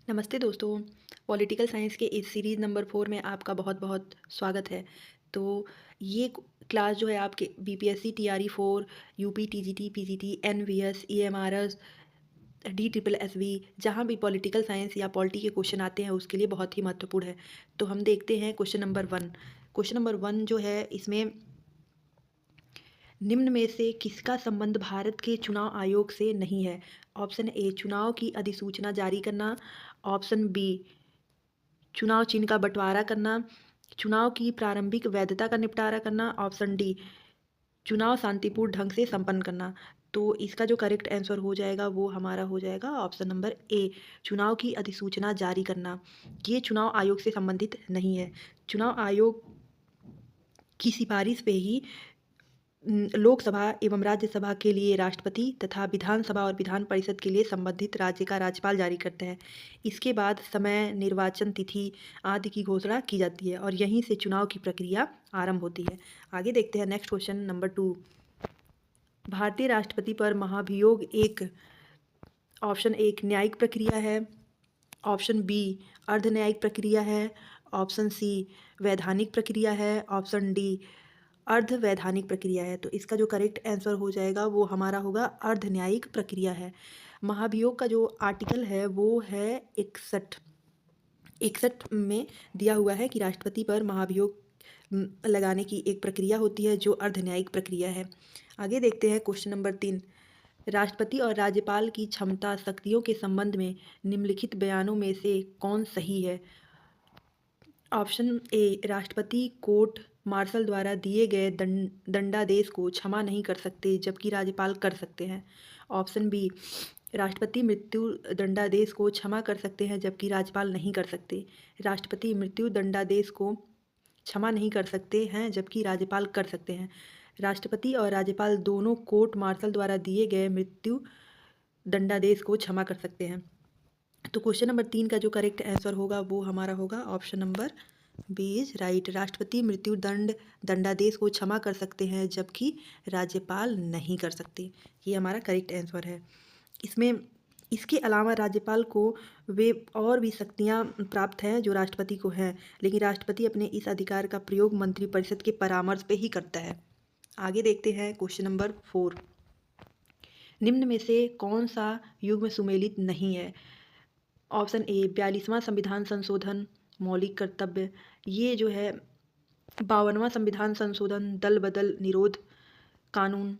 नमस्ते दोस्तों, political science के इस सीरीज़ नंबर 4 में आपका बहुत-बहुत स्वागत है। तो ये क्लास जो है आपके BPSC, TRE 4, UP, TGT, PGT, NVS, EMRS, D triple SB जहाँ भी पॉलिटिकल साइंस या पॉलिटी के क्वेश्चन आते हैं उसके लिए बहुत ही महत्वपूर्ण है। तो हम देखते हैं क्वेश्चन नंबर 1। क्वेश्चन नंबर 1 जो है इसमें निम्न में से किसका संबंध भारत के चुनाव आयोग से नहीं है? ऑप्शन ए चुनाव की अधिसूचना जारी करना, ऑप्शन बी चुनाव चिन्ह का बंटवारा करना, चुनाव की प्रारंभिक वैधता का निपटारा करना, ऑप्शन डी चुनाव शांतिपूर्ण ढंग से संपन्न करना। तो इसका जो करेक्ट आंसर हो जाएगा वो हमारा हो जाएगा ऑप्शन नंबर ए चुनाव की अधिसूचना जारी करना। ये चुनाव आयोग से संबंधित नहीं है। चुनाव आयोग की सिफारिश पे ही लोकसभा एवं राज्यसभा के लिए राष्ट्रपति तथा विधानसभा और विधान परिषद के लिए संबंधित राज्य का राज्यपाल जारी करते हैं। इसके बाद समय, निर्वाचन तिथि आदि की घोषणा की जाती है और यहीं से चुनाव की प्रक्रिया आरंभ होती है। आगे देखते हैं नेक्स्ट क्वेश्चन नंबर 2। भारतीय राष्ट्रपति पर महाभियोग एक ऑप्शन एक न्यायिक प्रक्रिया है, ऑप्शन बी अर्ध न्यायिक प्रक्रिया है, ऑप्शन सी वैधानिक प्रक्रिया है, ऑप्शन डी अर्ध वैधानिक प्रक्रिया है। तो इसका जो करेक्ट आंसर हो जाएगा वो हमारा होगा अर्ध न्यायिक प्रक्रिया है। महाभियोग का जो आर्टिकल है वो है 61 में दिया हुआ है कि राष्ट्रपति पर महाभियोग लगाने की एक प्रक्रिया होती है जो अर्ध न्यायिक प्रक्रिया है। आगे देखते हैं क्वेश्चन नंबर 3। राष्ट्रपति और राज्यपाल की क्षमता शक्तियों के संबंध में निम्नलिखित बयानों में से कौन सही है? ऑप्शन ए राष्ट्रपति कोर्ट मार्शल द्वारा दिए गए दंडादेश को क्षमा नहीं कर सकते जबकि राज्यपाल कर सकते हैं। ऑप्शन बी राष्ट्रपति मृत्यु दंडादेश को क्षमा कर सकते हैं जबकि राज्यपाल नहीं कर सकते। राष्ट्रपति मृत्यु दंडादेश को क्षमा नहीं कर सकते हैं जबकि राज्यपाल कर सकते हैं। राष्ट्रपति और राज्यपाल दोनों कोर्ट मार्शल द्वारा दिए गए मृत्यु दंडादेश को क्षमा कर सकते हैं। तो क्वेश्चन नंबर 3 का जो करेक्ट आंसर होगा वो हमारा होगा option number B is right. राष्ट्रपति मृत्यु दंडादेश को क्षमा कर सकते हैं जबकि राज्यपाल नहीं कर सकते। ये हमारा करेक्ट आंसर है। इसमें इसके अलावा राज्यपाल को वे और भी शक्तियाँ प्राप्त हैं जो राष्ट्रपति को हैं, लेकिन राष्ट्रपति अपने इस अधिकार का प्रयोग मंत्रिपरिषद के परामर्श पे ही करता है। आगे देखते हैं क्वेश्चन नंबर 4। निम्न में से कौन सा युग्म सुमेलित नहीं है? ऑप्शन ए 42वां संविधान संशोधन मौलिक कर्तव्य, ये जो है 52वां संविधान संशोधन दल बदल निरोध कानून,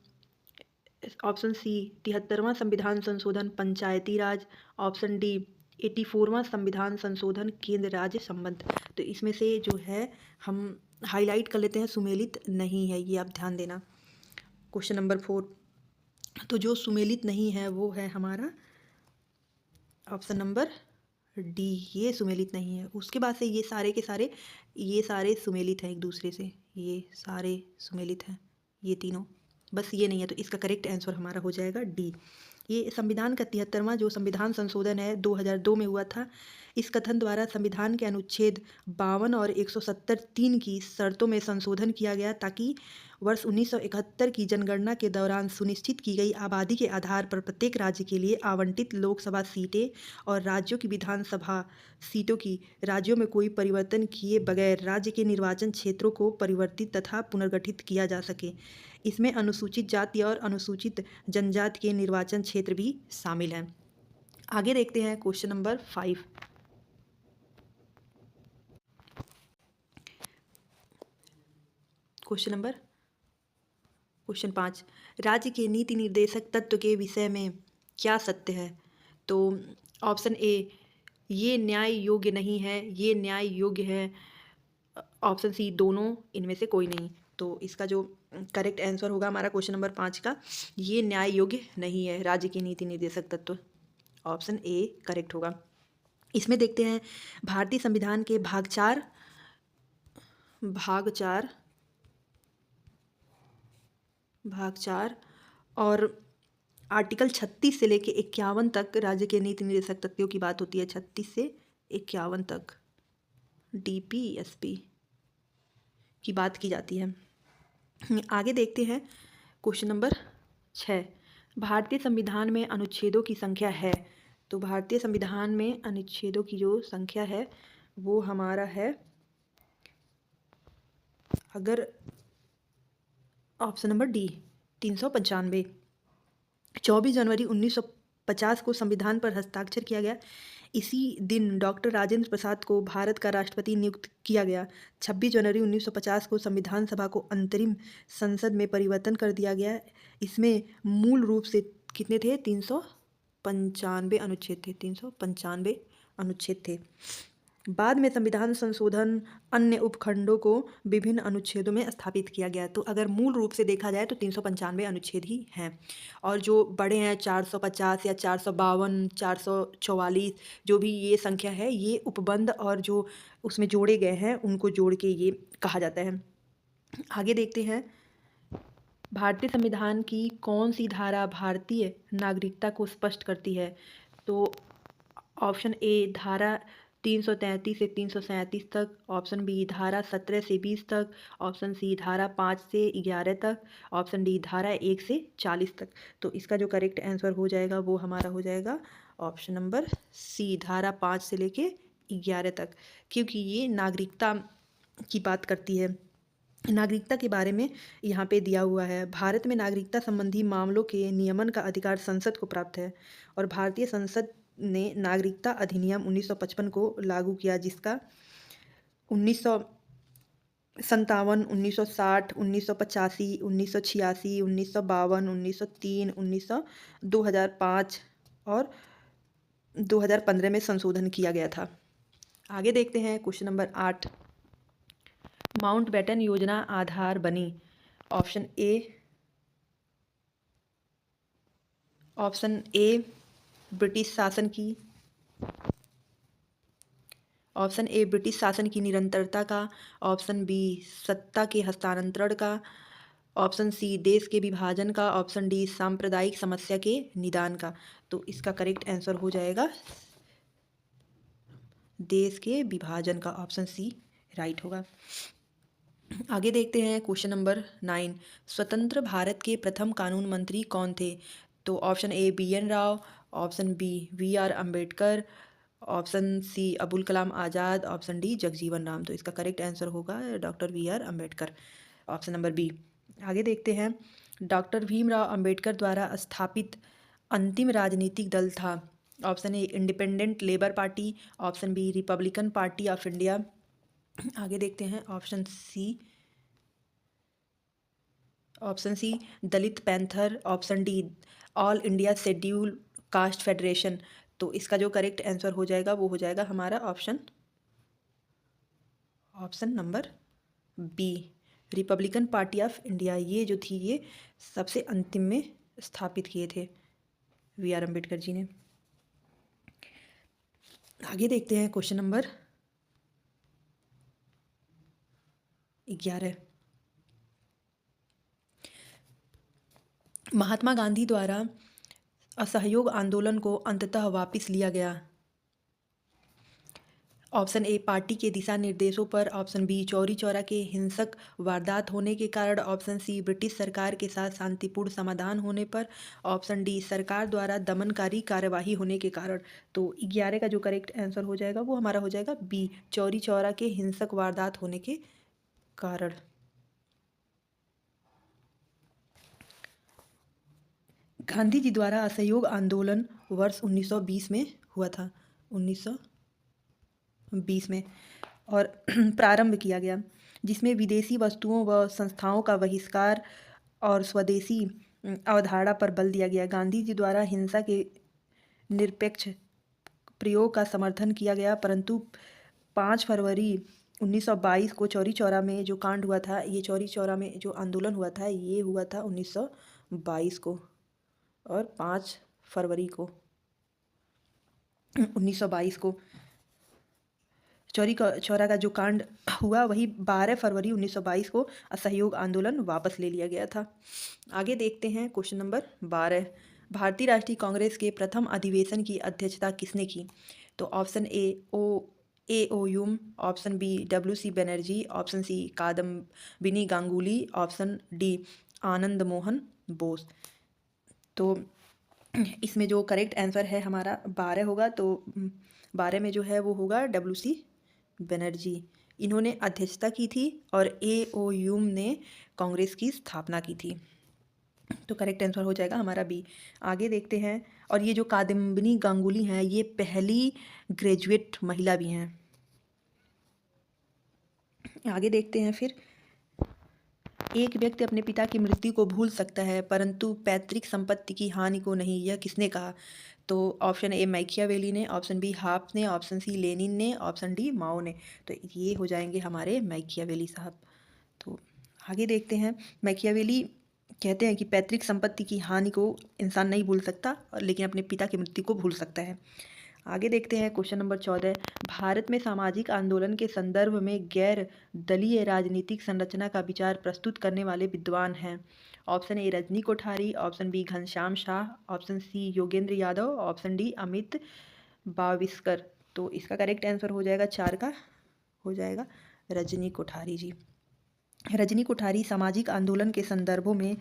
ऑप्शन सी 73वां संविधान संशोधन पंचायती राज, ऑप्शन डी 84वां संविधान संशोधन केंद्र राज्य संबंध। तो इसमें से जो है हम हाईलाइट कर लेते हैं सुमेलित नहीं है, ये आप ध्यान देना। क्वेश्चन नंबर 4, तो जो सुमेलित नहीं है वो है हमारा ऑप्शन नंबर डी, ये सुमेलित नहीं है। उसके बाद से ये सारे के सारे ये सारे सुमेलित हैं एक दूसरे से, ये सारे सुमेलित हैं ये तीनों, बस ये नहीं है। तो इसका करेक्ट आंसर हमारा हो जाएगा डी। ये संविधान का 73वां जो संविधान संशोधन है 2002 में हुआ था। इस कथन द्वारा संविधान के अनुच्छेद 52 और 170(3) की शर्तों में संशोधन किया गया ताकि वर्ष 1971 की जनगणना के दौरान सुनिश्चित की गई आबादी के आधार पर प्रत्येक राज्य के लिए आवंटित लोकसभा सीटें और राज्यों की विधानसभा सीटों की राज्यों में कोई परिवर्तन किए बगैर राज्य के निर्वाचन क्षेत्रों को परिवर्तित तथा पुनर्गठित किया जा सके। इसमें अनुसूचित जाति और अनुसूचित जनजाति के निर्वाचन क्षेत्र भी शामिल हैं। आगे देखते हैं क्वेश्चन नंबर 5। क्वेश्चन 5, राज्य के नीति निर्देशक तत्व के विषय में क्या सत्य है? तो ऑप्शन ए ये न्याय योग्य नहीं है, ये न्याय योग्य है, ऑप्शन सी दोनों, इनमें से कोई नहीं। तो इसका जो करेक्ट आंसर होगा हमारा क्वेश्चन नंबर 5 का ये न्याय योग्य नहीं है राज्य के नीति निर्देशक तत्व, ऑप्शन ए करेक्ट होगा। इसमें देखते हैं भारतीय संविधान के भाग चार और आर्टिकल 36 से लेके 51 तक राज्य के नीति निर्देशक तत्वों की बात होती है। 36 से 51 तक डीपीएसपी की बात की जाती है। आगे देखते हैं क्वेश्चन नंबर 6, भारतीय संविधान में अनुच्छेदों की संख्या है तो भारतीय संविधान में अनुच्छेदों की जो संख्या है वो हमारा है, अगर ऑप्शन नंबर डी 395। 24 जनवरी 1950 को संविधान पर हस्ताक्षर किया गया। इसी दिन डॉक्टर राजेंद्र प्रसाद को भारत का राष्ट्रपति नियुक्त किया गया। 26 जनवरी 1950 को संविधान सभा को अंतरिम संसद में परिवर्तन कर दिया गया। इसमें मूल रूप से कितने थे? 395 अनुच्छेद थे। 395 अनुच्छेद थे। बाद में संविधान संशोधन अन्य उपखंडों को विभिन्न अनुच्छेदों में स्थापित किया गया। तो अगर मूल रूप से देखा जाए तो 395 अनुच्छेद ही हैं, और जो बड़े हैं 450 या 452, 444, जो भी ये संख्या है, ये उपबंध और जो उसमें जोड़े गए हैं उनको जोड़ के ये कहा जाता है। आगे देखते हैं, भारतीय संविधान की कौन सी धारा भारतीय नागरिकता को स्पष्ट करती है? तो ऑप्शन ए धारा 333 से 337 तक, ऑप्शन बी धारा 17 से 20 तक, ऑप्शन सी धारा 5 से 11 तक, ऑप्शन डी धारा 1 से 40 तक। तो इसका जो करेक्ट आंसर हो जाएगा वो हमारा हो जाएगा ऑप्शन नंबर सी, धारा 5 से लेके 11 तक, क्योंकि ये नागरिकता की बात करती है। नागरिकता के बारे में यहाँ पे दिया हुआ है, भारत में नागरिकता संबंधी मामलों के नियमन का अधिकार संसद को प्राप्त है, और भारतीय संसद ने नागरिकता अधिनियम 1955 को लागू किया, जिसका 1957, 1960, 1985, 1986, 1952, 1903, 2005 और 2015 में संशोधन किया गया था। आगे देखते हैं क्वेश्चन नंबर 8। माउंटबेटन योजना आधार बनी। ऑप्शन ए ब्रिटिश शासन की, ऑप्शन ए ब्रिटिश शासन की निरंतरता का, ऑप्शन बी सत्ता के हस्तांतरण का, ऑप्शन सी देश के विभाजन का, ऑप्शन डी सांप्रदायिक समस्या के निदान का। तो इसका करेक्ट आंसर हो जाएगा देश के विभाजन का, ऑप्शन सी राइट होगा। आगे देखते हैं क्वेश्चन नंबर 9। स्वतंत्र भारत के प्रथम कानून मंत्री कौन थे? तो option A BN Rao, option B VR Ambedkar, option C Abul Kalam Azad, option D Jagjivan Ram. तो इसका करेक्ट आंसर होगा doctor VR Ambedkar, option number B. आगे देखते हैं, डॉक्टर भीमराव अम्बेडकर द्वारा स्थापित अंतिम राजनीतिक दल था। Option A Independent Labour Party, option B Republican Party of India. आगे देखते हैं, option C Dalit Panther, option D All India Scheduled Caste Federation. तो इसका जो करेक्ट आंसर हो जाएगा वो हो जाएगा हमारा option number B, Republican Party of India. ये जो थी ये सबसे अंतिम में स्थापित किए थे VR अम्बेडकर जी ने। आगे देखते हैं क्वेश्चन नंबर 11। महात्मा गांधी द्वारा असहयोग आंदोलन को अंततः वापस लिया गया। ऑप्शन ए पार्टी के दिशा निर्देशों पर, ऑप्शन बी चौरी चौरा के हिंसक वारदात होने के कारण, ऑप्शन सी ब्रिटिश सरकार के साथ शांतिपूर्ण समाधान होने पर, ऑप्शन डी सरकार द्वारा दमनकारी कार्यवाही होने के कारण। तो 11 का जो करेक्ट आंसर हो जाएगा वो हमारा हो जाएगा बी, चौरी चौरा के हिंसक वारदात होने के कारण। गांधी जी द्वारा असहयोग आंदोलन वर्ष 1920 में हुआ था, 1920 में, और प्रारंभ किया गया, जिसमें विदेशी वस्तुओं व संस्थाओं का बहिष्कार और स्वदेशी अवधारणा पर बल दिया गया। गांधी जी द्वारा हिंसा के निरपेक्ष प्रयोग का समर्थन किया गया, परंतु 5 फरवरी 1922 को चौरी चौरा में जो कांड हुआ था, ये चौरी चौरा में जो आंदोलन हुआ था ये हुआ था 1922 को, और 5 फरवरी को 1922 को चौरी चौरा का जो कांड हुआ वही 12 फरवरी 1922 को असहयोग आंदोलन वापस ले लिया गया था। आगे देखते हैं क्वेश्चन नंबर 12। भारतीय राष्ट्रीय कांग्रेस के प्रथम अधिवेशन की अध्यक्षता किसने की? तो ऑप्शन ए ओयुम, option B WC Banerjee, option C Kadambini Ganguly, option D Anand Mohan Bose. तो इसमें जो करेक्ट आंसर है हमारा 12 होगा। तो 12 में जो है वो होगा WC बनर्जी। इन्होंने अध्यक्षता की थी और AO ह्यूम ने कांग्रेस की स्थापना की थी। तो करेक्ट आंसर हो जाएगा हमारा बी। आगे देखते हैं। और ये जो कादम्बिनी गांगुली हैं ये पहली ग्रेजुएट महिला भी हैं। आगे देखते हैं फिर। एक व्यक्ति अपने पिता की मृत्यु को भूल सकता है परंतु पैतृक संपत्ति की हानि को नहीं, यह किसने कहा? तो ऑप्शन ए मैकियावेली ने, ऑप्शन बी हाफ ने, ऑप्शन सी लेनिन ने, ऑप्शन डी माओ ने। तो ये हो जाएंगे हमारे मैकियावेली साहब। तो आगे देखते हैं। मैकियावेली कहते हैं कि पैतृक संपत्ति की हानि को इंसान नहीं भूल सकता लेकिन अपने पिता की मृत्यु को भूल सकता है। आगे देखते हैं क्वेश्चन नंबर 14। भारत में सामाजिक आंदोलन के संदर्भ में गैर दलीय राजनीतिक संरचना का विचार प्रस्तुत करने वाले विद्वान हैं। Option A Rajni Kothari, option B Ghanshyam Shah, option C Yogendra Yadav, option D Amit Baviskar. तो इसका करेक्ट आंसर हो जाएगा 4 का हो जाएगा रजनी कोठारी जी। रजनी कोठारी सामाजिक आंदोलन के संदर्भों में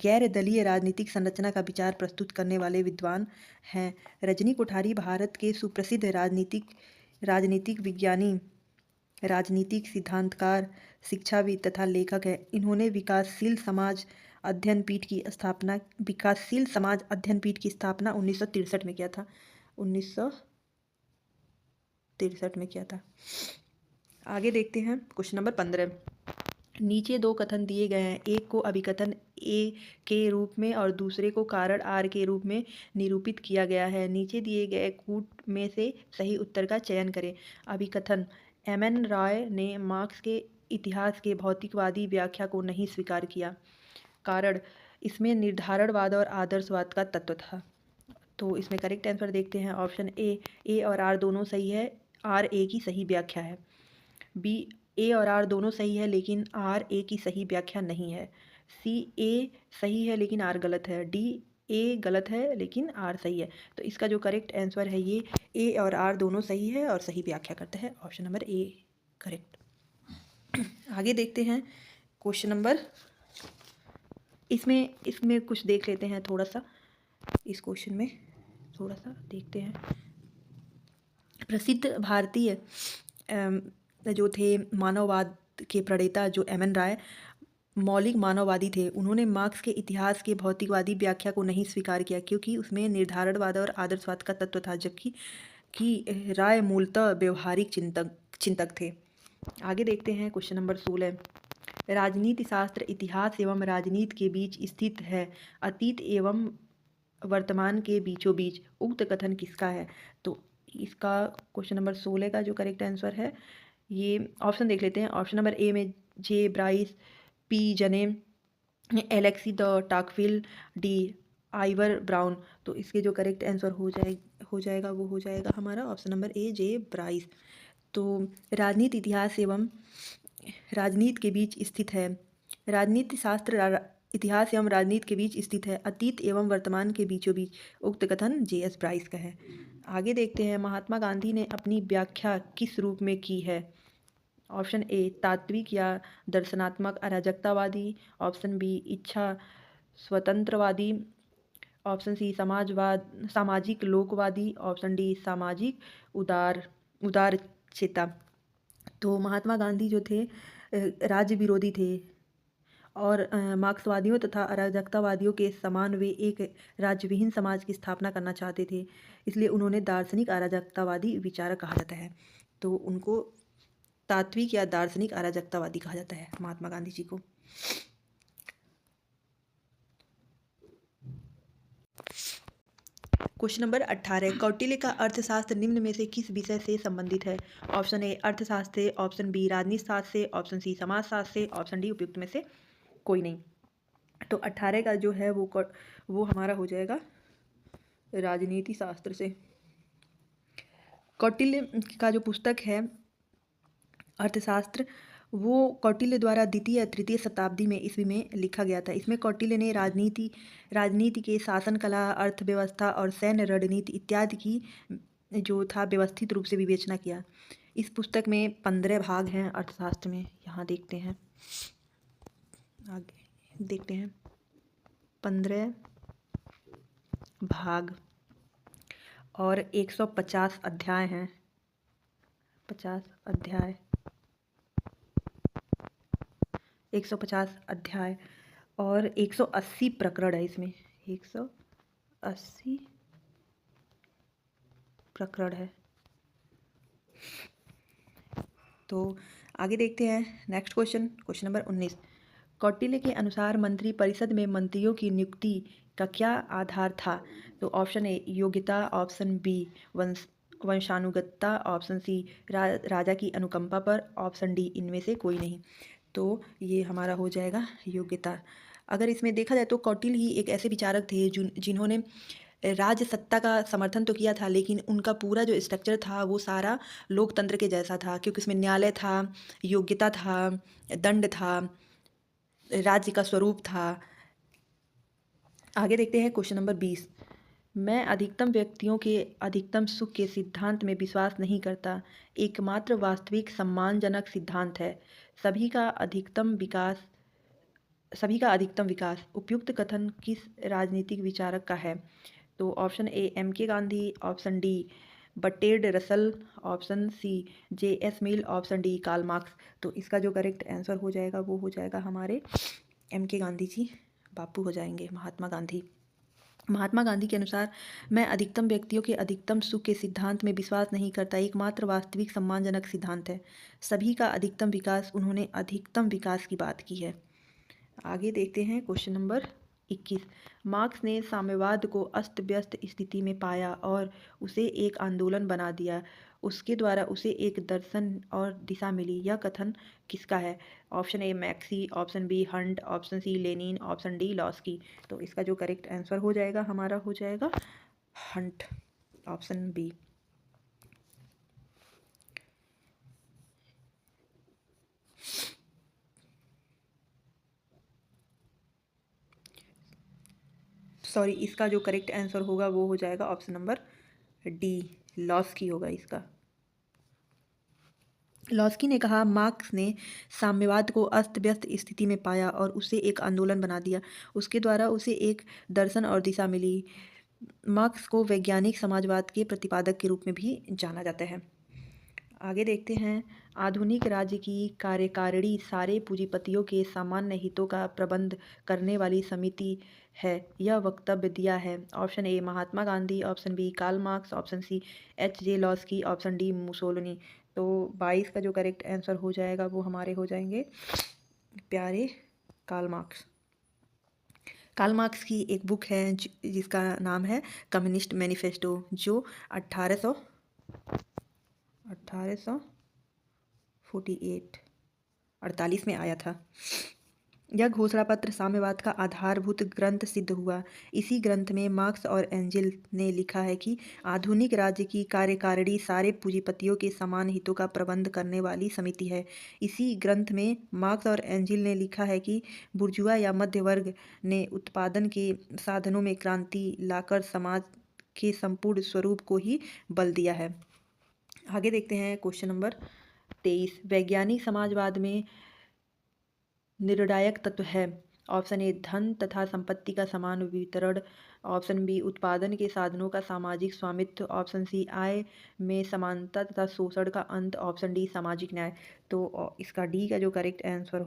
गैर दलीय राजनीतिक संरचना का विचार प्रस्तुत करने वाले विद्वान हैं। रजनी कोठारी भारत के सुप्रसिद्ध राजनीतिक विज्ञानी, राजनीतिक सिद्धांतकार, शिक्षाविद तथा लेखक हैं। इन्होंने विकासशील समाज अध्ययन पीठ की स्थापना 1963 में किया था। 1963 में किया था। आगे देखते हैं क्वेश्चन नंबर 15। नीचे 2 कथन दिए गए हैं, एक को अभिकथन ए के रूप में और दूसरे को कारण आर के रूप में निरूपित किया गया है। नीचे दिए गए कूट में से सही उत्तर का चयन करें। अभिकथन, MN रॉय ने मार्क्स के इतिहास के भौतिकवादी व्याख्या को नहीं स्वीकार किया। कारण, इसमें निर्धारणवाद और आदर्शवाद का तत्व था। तो इसमें करेक्ट आंसर देखते हैं। ऑप्शन ए और आर दोनों सही है, आर ए की सही व्याख्या है। बी, ए और आर दोनों सही है लेकिन आर ए की सही व्याख्या नहीं है। सी, ए सही है लेकिन आर गलत है। डी, ए गलत है लेकिन आर सही है। तो इसका जो करेक्ट आंसर है ये ए और आर दोनों सही है और सही व्याख्या करते हैं। Option number A correct. आगे देखते हैं क्वेश्चन नंबर, इसमें कुछ देख लेते हैं थोड़ा सा। इस क्वेश्चन में थोड़ा सा देखते हैं। प्रसिद्ध भारतीय जो थे मानववाद के प्रणेता जो MN रॉय मौलिक मानववादी थे। उन्होंने मार्क्स के इतिहास के भौतिकवादी व्याख्या को नहीं स्वीकार किया क्योंकि उसमें निर्धारणवाद और आदर्शवाद का तत्व था, जबकि राय मूलतः व्यवहारिक चिंतक थे। आगे देखते हैं क्वेश्चन नंबर 16। राजनीति शास्त्र इतिहास एवं राजनीति के बीच स्थित है, अतीत एवं वर्तमान के बीचों बीच। उक्त कथन किसका है? तो इसका क्वेश्चन नंबर 16 का जो करेक्ट आंसर है ये ऑप्शन देख लेते हैं। ऑप्शन नंबर ए में जे ब्राइस, पी जने, Alexis de Tocqueville, D Ivor Brown. तो इसके जो करेक्ट आंसर हो जाएगा वो हो जाएगा हमारा ऑप्शन नंबर ए जे ब्राइस। तो राजनीति इतिहास एवं राजनीति के बीच स्थित है, राजनीति शास्त्र इतिहास एवं राजनीति के बीच स्थित है, अतीत एवं वर्तमान के बीचों बीच। उक्त कथन JS ब्राइस का है। आगे देखते हैं। महात्मा गांधी ने अपनी व्याख्या किस रूप में की है? ऑप्शन ए तात्विक या दर्शनात्मक अराजकतावादी, ऑप्शन बी इच्छा स्वतंत्रवादी, ऑप्शन सी सामाजिक लोकवादी, ऑप्शन डी सामाजिक उदारचेता। तो महात्मा गांधी जो थे राज्य विरोधी थे और मार्क्सवादियों तथा अराजकतावादियों के समान वे एक राज्यविहीन समाज की स्थापना करना चाहते थे। इसलिए उन्होंने दार्शनिक अराजकतावादी विचारक कहा जाता है। तो उनको तात्विक या दार्शनिक अराजकतावादी कहा जाता है महात्मा गांधी जी को। Question number 18। कौटिल्य का अर्थशास्त्र निम्न में से किस विषय से संबंधित है? ऑप्शन ए अर्थशास्त्र से, ऑप्शन बी राजनीति शास्त्र से, ऑप्शन सी समाजशास्त्र से, ऑप्शन डी उपयुक्त में से कोई नहीं। तो 18 का जो है वो हमारा हो जाएगा राजनीति शास्त्र से। कौटिल्य का जो पुस्तक है अर्थशास्त्र वो कौटिल्य द्वारा द्वितीय या तृतीय शताब्दी में ईस्वी में लिखा गया था। इसमें कौटिल्य ने राजनीति के शासन कला, अर्थव्यवस्था और सैन्य रणनीति इत्यादि की जो था व्यवस्थित रूप से विवेचना किया। इस पुस्तक में 15 भाग हैं अर्थशास्त्र में। यहाँ देखते हैं, आगे देखते हैं 15 भाग और 150 अध्याय हैं। 50 अध्याय, 150 अध्याय और 180 प्रकरण है इसमें। 180 प्रकरण है। तो आगे देखते हैं next question, question number 19। Kautilya के अनुसार मंत्री परिषद में मंत्रियों की नियुक्ति का क्या आधार था? तो ऑप्शन ए योग्यता, ऑप्शन बी वंशानुगतता, ऑप्शन सी राजा की अनुकंपा पर, ऑप्शन डी इनमें से कोई नहीं। तो ये हमारा हो जाएगा योग्यता। अगर इसमें देखा जाए तो कौटिल्य ही एक ऐसे विचारक थे जिन्होंने राज्य सत्ता का समर्थन तो किया था, लेकिन उनका पूरा जो स्ट्रक्चर था वो सारा लोकतंत्र के जैसा था, क्योंकि उसमें न्यायालय था, योग्यता था, दंड था, राज्य का स्वरूप था। आगे देखते हैं क्वेश्चन नंबर 20। मैं अधिकतम व्यक्तियों के अधिकतम सुख के सिद्धांत में विश्वास नहीं करता। एकमात्र वास्तविक सम्मानजनक सिद्धांत है सभी का अधिकतम विकास। उपयुक्त कथन किस राजनीतिक विचारक का है? तो option A M.K. Gandhi, option D Bertrand Russell, option C J.S. Mill, option D Karl Marx. तो इसका जो करेक्ट आंसर हो जाएगा वो हो जाएगा हमारे M.K. गांधी जी, बापू हो जाएंगे, महात्मा गांधी। महात्मा गांधी के अनुसार मैं अधिकतम व्यक्तियों के अधिकतम सुख के सिद्धांत में विश्वास नहीं करता। एकमात्र वास्तविक सम्मानजनक सिद्धांत है सभी का अधिकतम विकास। उन्होंने अधिकतम विकास की बात की है। आगे देखते हैं क्वेश्चन नंबर 21। मार्क्स ने साम्यवाद को अस्त व्यस्त स्थिति में पाया और उसे एक आंदोलन बना दिया। उसके द्वारा उसे एक दर्शन और दिशा मिली। यह कथन किसका है? Option A Maxey, option B Hunt, option C Lenin, option D Laski. तो इसका जो करेक्ट आंसर हो जाएगा हमारा हो जाएगा हंट, ऑप्शन बी। सॉरी, इसका जो करेक्ट आंसर होगा वो हो जाएगा ऑप्शन नंबर डी, लॉस्की होगा इसका। लॉस्की ने कहा मार्क्स ने साम्यवाद को अस्त व्यस्त स्थिति में पाया और उसे एक आंदोलन बना दिया। उसके द्वारा उसे एक दर्शन और दिशा मिली। मार्क्स को वैज्ञानिक समाजवाद के प्रतिपादक के रूप में भी जाना जाता है। आगे देखते हैं। आधुनिक राज्य की कार्यकारिणी सारे पूंजीपतियों के सामान्य हितों का प्रबंध करने वाली समिति है। यह वक्तव्य दिया है। Option A Mahatma Gandhi, option B Karl Marx, option C H.J. Laski, option D Mussolini. तो 22 का जो करेक्ट आंसर हो जाएगा वो हमारे हो जाएंगे प्यारे कार्ल मार्क्स। कार्ल मार्क्स की एक बुक है जिसका नाम है कम्युनिस्ट मैनिफेस्टो, जो 1848 में आया था। यह घोषणा पत्र साम्यवाद का आधारभूत ग्रंथ सिद्ध हुआ। इसी ग्रंथ में मार्क्स और एंजेल ने लिखा है कि आधुनिक राज्य की कार्यकारिणी सारे पूंजीपतियों के समान हितों का प्रबंध करने वाली समिति है। इसी ग्रंथ में मार्क्स और एंजेल ने लिखा है कि बुर्जुआ या मध्य वर्ग ने उत्पादन के साधनों में क्रांति लाकर समाज के संपूर्ण स्वरूप को ही बल दिया है। आगे देखते हैं क्वेश्चन नंबर 23। वैज्ञानिक समाजवाद में निर्णायक तत्व है। ऑप्शन ए धन तथा संपत्ति का समान वितरण, ऑप्शन बी उत्पादन के साधनों का सामाजिक स्वामित्व, ऑप्शन सी आय में समानता तथा शोषण का अंत, ऑप्शन डी सामाजिक न्याय। तो इसका डी का जो करेक्ट आंसर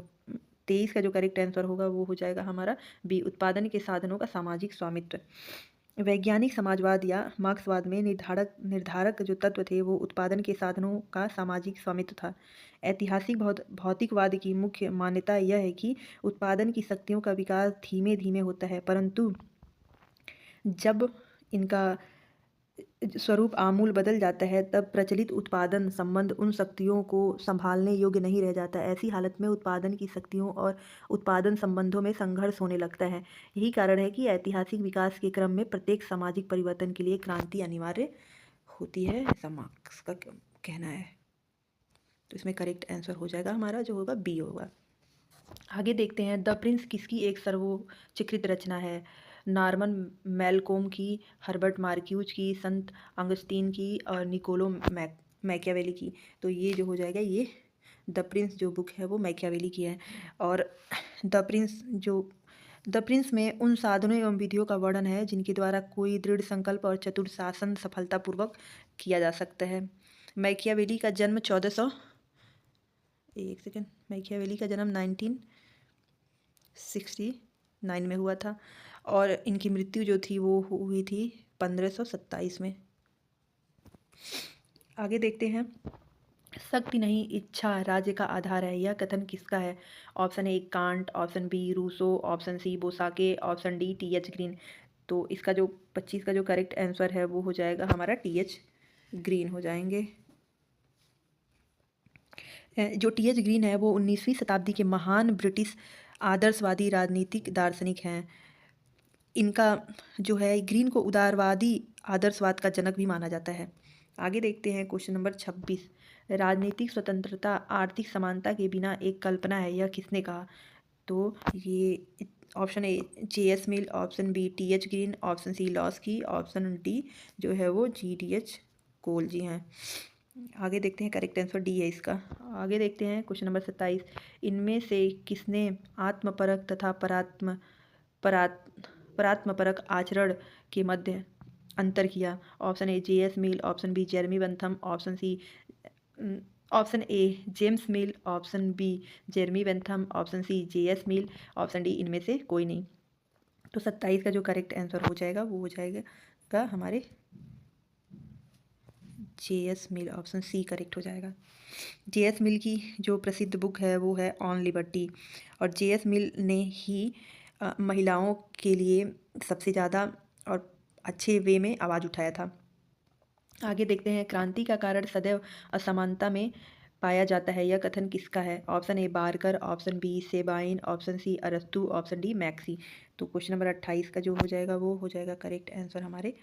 23 का जो करेक्ट आंसर होगा वो हो जाएगा हमारा बी, उत्पादन के साधनों का सामाजिक स्वामित्व। वैज्ञानिक समाजवाद या मार्क्सवाद में निर्धारक जो तत्व थे वो उत्पादन के साधनों का सामाजिक स्वामित्व था। ऐतिहासिक भौतिकवाद की मुख्य मान्यता यह है कि उत्पादन की शक्तियों का विकास धीमे धीमे होता है, परंतु जब इनका स्वरूप आमूल बदल जाता है तब प्रचलित उत्पादन संबंध उन शक्तियों को संभालने योग्य नहीं रह जाता। ऐसी हालत में उत्पादन की शक्तियों और उत्पादन संबंधों में संघर्ष होने लगता है। यही कारण है कि ऐतिहासिक विकास के क्रम में प्रत्येक सामाजिक परिवर्तन के लिए क्रांति अनिवार्य होती है, ऐसा मार्क्स का कहना है। तो इसमें करेक्ट आंसर हो जाएगा हमारा जो होगा बी होगा। आगे देखते हैं द प्रिंस किसकी एक सर्वोच्चीकृत रचना है? नॉर्मन मेलकोम की, हर्बर्ट मार्क्यूज की, संत अगस्तीन की और निकोलो मैकियावेली की। तो ये जो हो जाएगा ये द प्रिंस जो बुक है वो मैकियावेली की है। और द प्रिंस जो द प्रिंस में उन साधनों एवं विधियों का वर्णन है जिनके द्वारा कोई दृढ़ संकल्प और चतुर शासन सफलतापूर्वक किया जा सकता है। मैकियावेली का जन्म 1969 में हुआ था और इनकी मृत्यु जो थी वो हुई थी 1527 में। आगे देखते हैं, शक्ति नहीं इच्छा राज्य का आधार है, यह कथन किसका है? Option A Kant, option B Rousseau, option C Bosanquet, option D T H. Green. तो इसका जो 25 का जो करेक्ट आंसर है वो हो जाएगा हमारा टी.एच. ग्रीन हो जाएंगे। जो टी.एच. ग्रीन है वो 19वीं शताब्दी के महान ब्रिटिश आदर्शवादी राजनीतिक दार्शनिक हैं। इनका जो है ग्रीन को उदारवादी आदर्शवाद का जनक भी माना जाता है। आगे देखते हैं क्वेश्चन नंबर 26, राजनीतिक स्वतंत्रता आर्थिक समानता के बिना एक कल्पना है, यह किसने कहा? तो ये option A J S. Mill, option B T H. Green, option C Laski, option D जो है वो जी.डी.एच. कोल जी हैं। आगे देखते हैं, करेक्ट आंसर डी है इसका। आगे देखते हैं क्वेश्चन नंबर 27, इनमें से किसने आत्मपरक तथा परात्मपरक आचरण के मध्य अंतर किया? Option A J S. Mill, option B Jeremy Bentham, option A James Mill, option B Jeremy Bentham, option C J S. Mill, option D इनमें से कोई नहीं। तो 27 का जो करेक्ट आंसर हो जाएगा वो हो जाएगा हमारे JS. Mill, option C correct हो जाएगा। जे.एस. मिल की जो प्रसिद्ध बुक है वो है ऑन लिबर्टी, और जे.एस. मिल ने ही महिलाओं के लिए सबसे ज़्यादा और अच्छे वे में आवाज़ उठाया था। आगे देखते हैं, क्रांति का कारण सदैव असमानता में पाया जाता है, यह कथन किसका है? Option A Barker, option B Sabine, option C अरस्तु, ऑप्शन डी मैक्सी। तो क्वेश्चन नंबर 28 का जो हो जाएगा वो हो जाएगा करेक्ट आंसर हमारे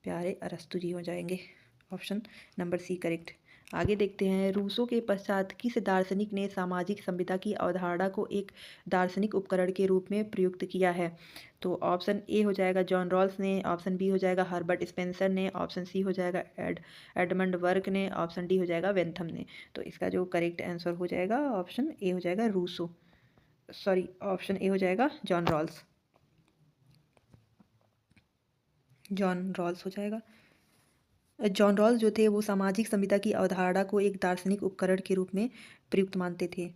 प्यारे अरस्तु जी हो जाएंगे। Option number C correct. आगे देखते हैं, रूसो के पश्चात किस दार्शनिक ने सामाजिक संविदा की अवधारणा को एक दार्शनिक उपकरण के रूप में प्रयुक्त किया है? तो ऑप्शन ए हो जाएगा जॉन रॉल्स ने, ऑप्शन बी हो जाएगा हर्बर्ट स्पेंसर ने, ऑप्शन सी हो जाएगा एडमंड वर्क ने, ऑप्शन डी हो जाएगा वेंथम ने। तो इसका जो करेक्ट आंसर हो जाएगा ऑप्शन ए हो जाएगा रूसो, सॉरी ऑप्शन ए हो जाएगा जॉन रॉल्स हो जाएगा। जॉन रॉल्स जो थे वो सामाजिक संविदा की अवधारणा को एक दार्शनिक उपकरण के रूप में प्रयुक्त मानते थे।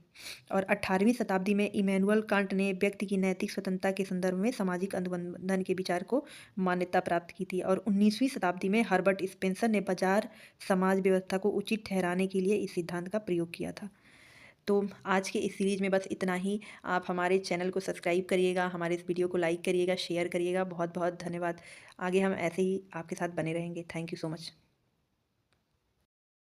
और 18वीं शताब्दी में इमैनुअल कांट ने व्यक्ति की नैतिक स्वतंत्रता के संदर्भ में सामाजिक अनुबंधन के विचार को मान्यता प्राप्त की थी। और 19वीं शताब्दी में हर्बर्ट स्पेंसर ने बाजार समाज व्यवस्था को उचित ठहराने के लिए इस सिद्धांत का प्रयोग किया था। तो आज के इस सीरीज़ में बस इतना ही। आप हमारे चैनल को सब्सक्राइब करिएगा, हमारे इस वीडियो को लाइक करिएगा, शेयर करिएगा। बहुत बहुत धन्यवाद। आगे हम ऐसे ही आपके साथ बने रहेंगे। Thank you so much.